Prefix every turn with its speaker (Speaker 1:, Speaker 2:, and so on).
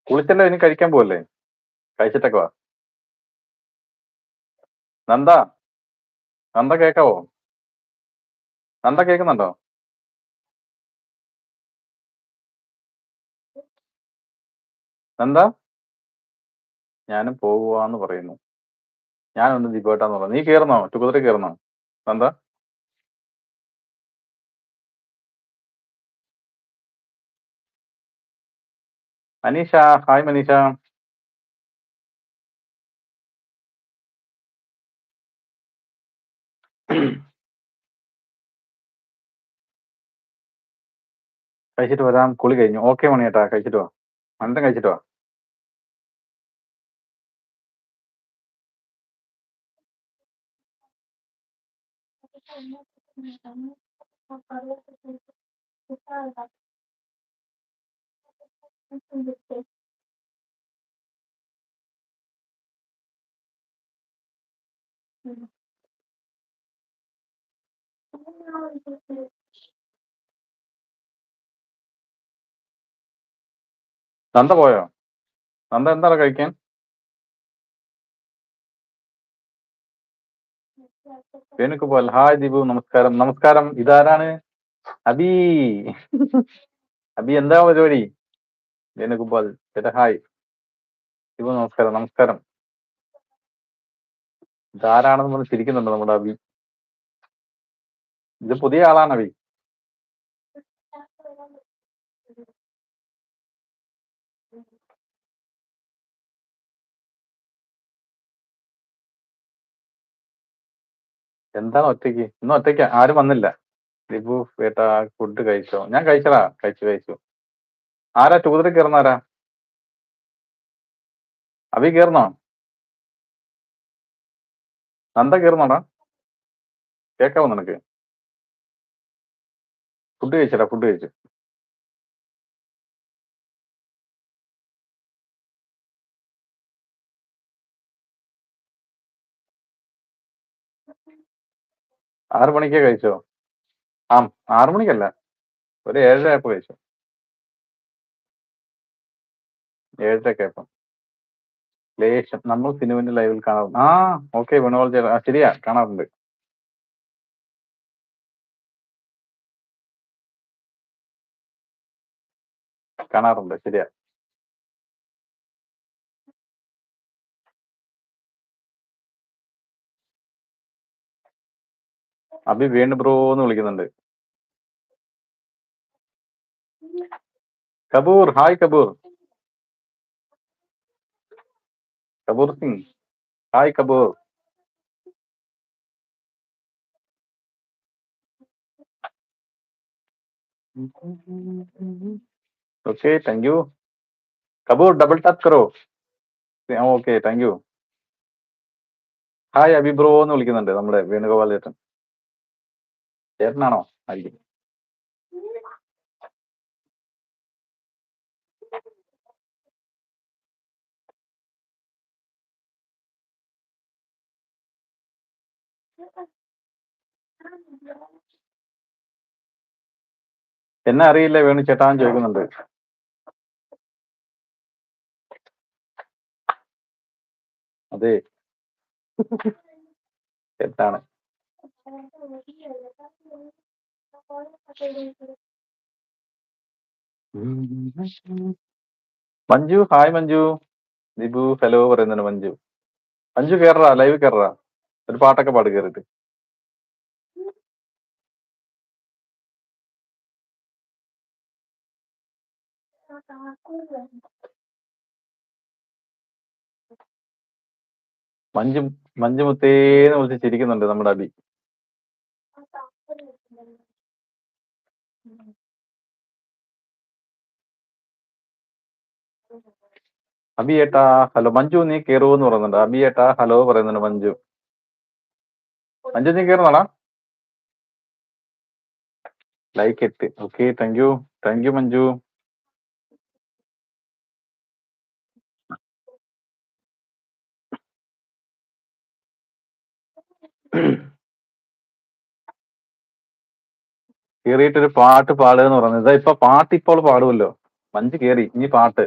Speaker 1: കുളിച്ചല്ലോ, ഇനി കഴിക്കാൻ പോവല്ലേ? കഴിച്ചിട്ടൊക്കെ വാ. നന്ദ, നന്ദ കേക്കാവോ? നന്ദ കേൾക്കുന്നുണ്ടോ? നന്ദ, ഞാനും പോകുവാന്ന് പറയുന്നു. ഞാനൊന്ന് ദിബോട്ടാന്ന് പറഞ്ഞു. നീ കയറുന്നോ? ടുഗദറിൽ കയറുന്നോ നന്ദ? മനീഷ, ഹായ് മനീഷ. കഴിച്ചിട്ട് വരാം. കുളി കഴിഞ്ഞു. ഓക്കെ മണിയേട്ടാ, കഴിച്ചിട്ട് വാ. അനന്തം കഴിച്ചിട്ട് വാ. നന്ദ പോയോ? നന്ദ എന്താണ് കഴിക്കാൻ? വേണുഗോപാൽ, ഹായ് ദീപു, നമസ്കാരം. നമസ്കാരം. ഇതാരാണ്? അബി. അബി, എന്താ പരിപാടി? വേണുഗോപാൽ ചേട്ടാ ഹായ്. ദീപു നമസ്കാരം. നമസ്കാരം. ഇതാരാണെന്ന് പറഞ്ഞ് ചിരിക്കുന്നുണ്ട് നമ്മുടെ അബി. ഇത് പുതിയ ആളാണ് അബി. എന്താണ് ഒറ്റയ്ക്ക്? ഇന്ന് ഒറ്റയ്ക്ക് ആരും വന്നില്ല. ദീപു ഏട്ടാ ഫുഡ് കഴിച്ചോ? ഞാൻ കഴിച്ചടാ, കഴിച്ചു. ആരാ ടൂറിൽ കയറുന്ന ആരാ? അബി കയറുന്നോ? നന്ദ കയറുന്നോടാ? കേക്കാവോ നിനക്ക്? ഫുഡ് കഴിച്ചടാ, ഫുഡ് കഴിച്ചു. ആറ് മണിക്ക് കഴിച്ചോ? ആ, 6 മണിക്കല്ല, ഒരു 7:30 ആയപ്പോ കഴിച്ചു. 7:30 ആയപ്പോ. ലേശം നമ്മൾ സിനിമന്റെ ലൈവിൽ കാണാറുണ്ട്. ആ ഓക്കെ, വേണുഗോപാൽ ചേട്ടാ, ശരിയാ, കാണാറുണ്ട്. കാണാറുണ്ട്, ശരിയാ. അബി വേണു ബ്രോ എന്ന് വിളിക്കുന്നുണ്ട്. Kapoor, hi Kapoor. Kapoor Singh, hi Kapoor. Okay, thank you. Kapoor double tap കറോ. Okay, thank you. Hi Abhi bro എന്ന് വിളിക്കുന്നുണ്ട് നമ്മുടെ വേണുഗോപാൽ ചേട്ടൻ. ചേട്ടനാണോ? ആയിരിക്കും. എന്നെ അറിയില്ല വേണു ചേട്ടാന്ന് ചോദിക്കുന്നുണ്ട്. അതെ, എന്താണ്? മഞ്ജു, ഹായ് മഞ്ജു. ദീപു ഹലോ പറയുന്നുണ്ട് മഞ്ജു. മഞ്ജു കേററാ, ലൈവ് കേററാ, ഒരു പാട്ടൊക്കെ പാട് കയറിട്ട്. മഞ്ജു, മഞ്ജു മുത്തേന്ന് വിളിച്ച് ചിരിക്കുന്നുണ്ട് നമ്മുടെ അബി. അബി ഏട്ടാ ഹലോ. മഞ്ജു നീ കയറുമെന്ന് പറയുന്നുണ്ട്. അബി ഏട്ടാ ഹലോ പറയുന്നുണ്ട് മഞ്ജു. മഞ്ജു നീ കയറുന്നാടാ? Like 8. Okay, thank you. Thank you Manju. കയറിയിട്ടൊരു പാട്ട് പാടുക എന്ന് പറയുന്നത്. ഇതാ ഇപ്പൊ പാട്ട് ഇപ്പോൾ പാടുമല്ലോ. മഞ്ജു കയറി, ഇനി പാട്ട്.